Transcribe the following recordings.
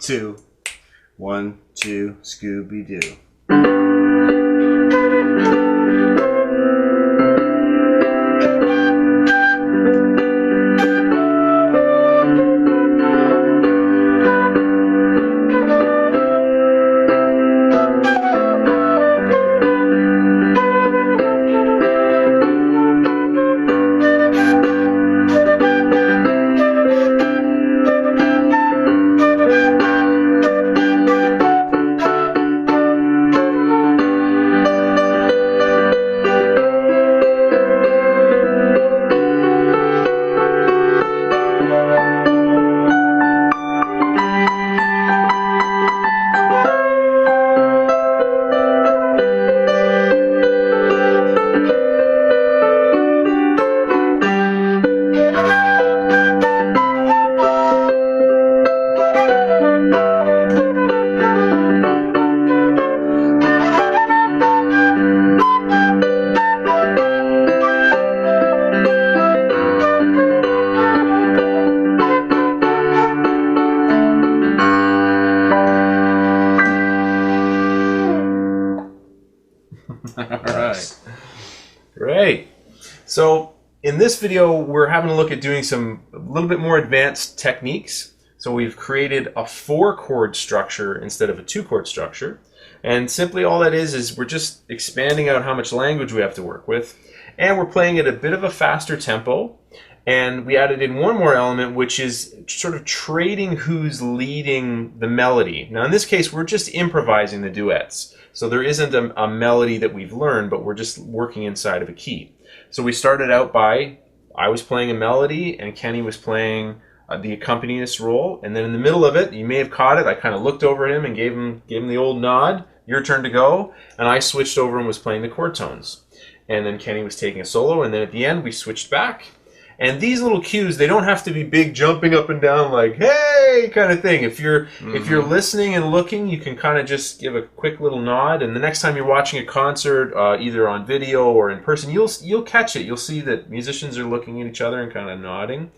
2, 1, 2, Scooby-Doo. All right. Great. So in this video, we're having a look at doing a little bit more advanced techniques. So we've created a 4-chord structure instead of a 2-chord structure. And simply all that is we're just expanding out how much language we have to work with. And we're playing at a bit of a faster tempo. And we added in one more element, which is sort of trading who's leading the melody. Now in this case, we're just improvising the duets. So there isn't a melody that we've learned, but we're just working inside of a key. So we started out by, I was playing a melody and Kenny was playing the accompanist role. And then in the middle of it, you may have caught it, I kind of looked over at him and gave him the old nod, your turn to go. And I switched over and was playing the chord tones. And then Kenny was taking a solo, and then at the end we switched back. And these little cues, they don't have to be big jumping up and down like, hey, kind of thing. If you're listening and looking, you can kind of just give a quick little nod. And the next time you're watching a concert, either on video or in person, you'll catch it. You'll see that musicians are looking at each other and kind of nodding.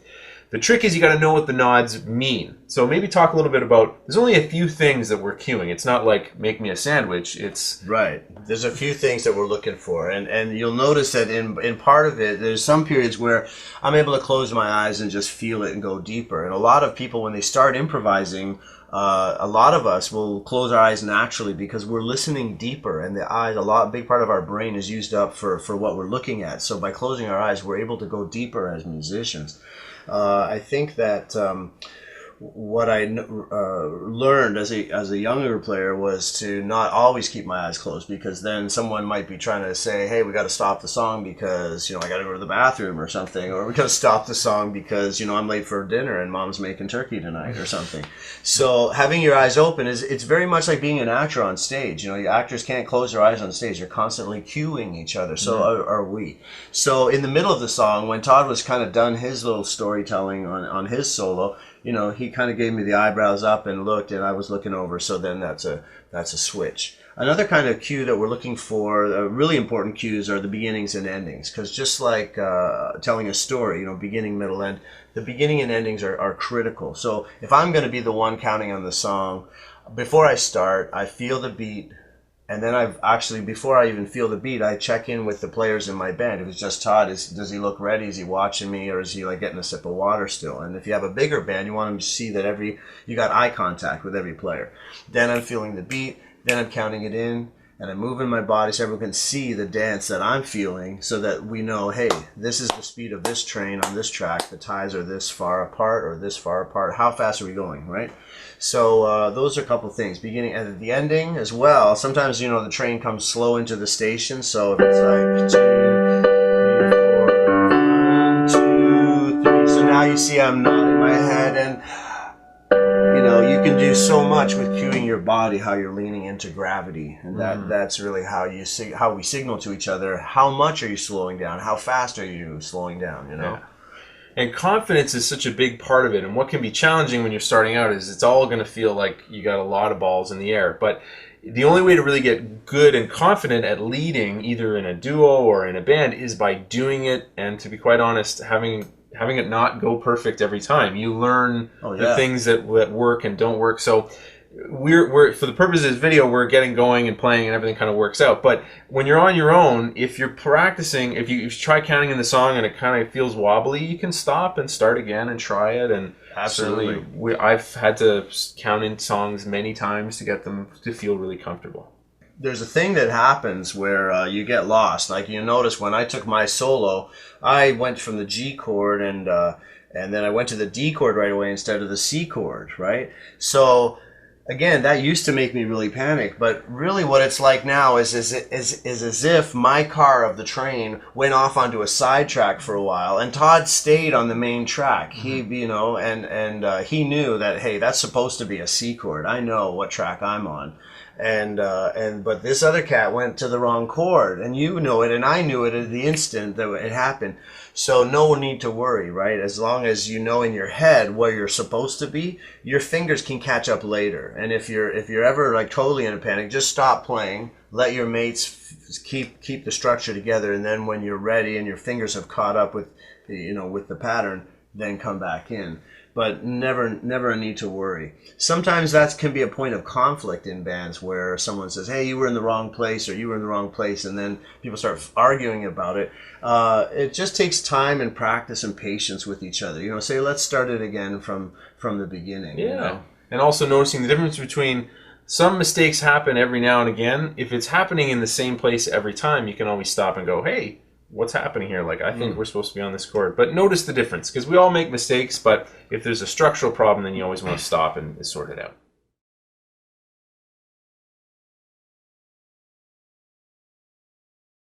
The trick is you got to know what the nods mean. So maybe talk a little bit about, there's only a few things that we're cueing. It's not like make me a sandwich. It's right. There's a few things that we're looking for. And you'll notice that in part of it, there's some periods where I'm able to close my eyes and just feel it and go deeper. And a lot of people, when they start improvising, a lot of us will close our eyes naturally because we're listening deeper, and the eyes, big part of our brain is used up for what we're looking at. So by closing our eyes, we're able to go deeper as musicians. I think that what I learned as a younger player was to not always keep my eyes closed, because then someone might be trying to say, hey, we got to stop the song because, I got to go to the bathroom or something, or we got to stop the song because, I'm late for dinner and mom's making turkey tonight or something. So having your eyes open it's very much like being an actor on stage. Your actors can't close their eyes on stage. They're constantly cueing each other. So are we. So in the middle of the song, when Todd was kind of done his little storytelling on his solo, he kind of gave me the eyebrows up and looked, and I was looking over. So then that's a switch. Another kind of cue that we're looking for, really important cues, are the beginnings and endings. Because just like telling a story, beginning, middle, end, the beginning and endings are critical. So if I'm going to be the one counting on the song, before I start, I feel the beat. And then before I even feel the beat, I check in with the players in my band. If it's just Todd, does he look ready? Is he watching me? Or is he like getting a sip of water still? And if you have a bigger band, you want them to see that you got eye contact with every player. Then I'm feeling the beat. Then I'm counting it in. And I'm moving my body so everyone can see the dance that I'm feeling, so that we know, hey, this is the speed of this train on this track. The ties are this far apart or this far apart. How fast are we going, right? So those are a couple things. Beginning and the ending as well. Sometimes, the train comes slow into the station. So if it's like 2, 3, 4, 1, 2, 3. So now you see I'm nodding my head, and you can do so much with cueing your body, how you're leaning into gravity, and that's really how we signal to each other. How much are you slowing down? How fast are you slowing down? Yeah. And confidence is such a big part of it. And what can be challenging when you're starting out is it's all going to feel like you got a lot of balls in the air. But the only way to really get good and confident at leading, either in a duo or in a band, is by doing it, and to be quite honest, having having it not go perfect every time. You learn the things that work and don't work. So we're for the purpose of this video, we're getting going and playing and everything kind of works out. But when you're on your own, if you're practicing, if you try counting in the song and it kind of feels wobbly, you can stop and start again and try it. And absolutely, I've had to count in songs many times to get them to feel really comfortable. There's a thing that happens where you get lost. Like you notice when I took my solo, I went from the G chord and then I went to the D chord right away instead of the C chord, right? So again, that used to make me really panic, but really what it's like now is as if my car of the train went off onto a sidetrack for a while, and Todd stayed on the main track. He, you know, and he knew that, hey, that's supposed to be a C chord. I know what track I'm on. But this other cat went to the wrong chord, and you know it, and I knew it at the instant that it happened. So no need to worry, right? As long as you know in your head where you're supposed to be, your fingers can catch up later. And if you're ever like totally in a panic, just stop playing, let your mates keep the structure together, and then when you're ready and your fingers have caught up with, you know, with the pattern, then come back in. But never a need to worry. Sometimes that can be a point of conflict in bands where someone says, hey, you were in the wrong place, or you were in the wrong place, and then people start arguing about it. It just takes time and practice and patience with each other. You know, say, let's start it again from the beginning. Yeah. You know? And also noticing the difference between some mistakes happen every now and again. If it's happening in the same place every time, you can always stop and go, hey, what's happening here? Like, I think we're supposed to be on this chord. But notice the difference, because we all make mistakes, but if there's a structural problem, then you always want to stop and sort it out.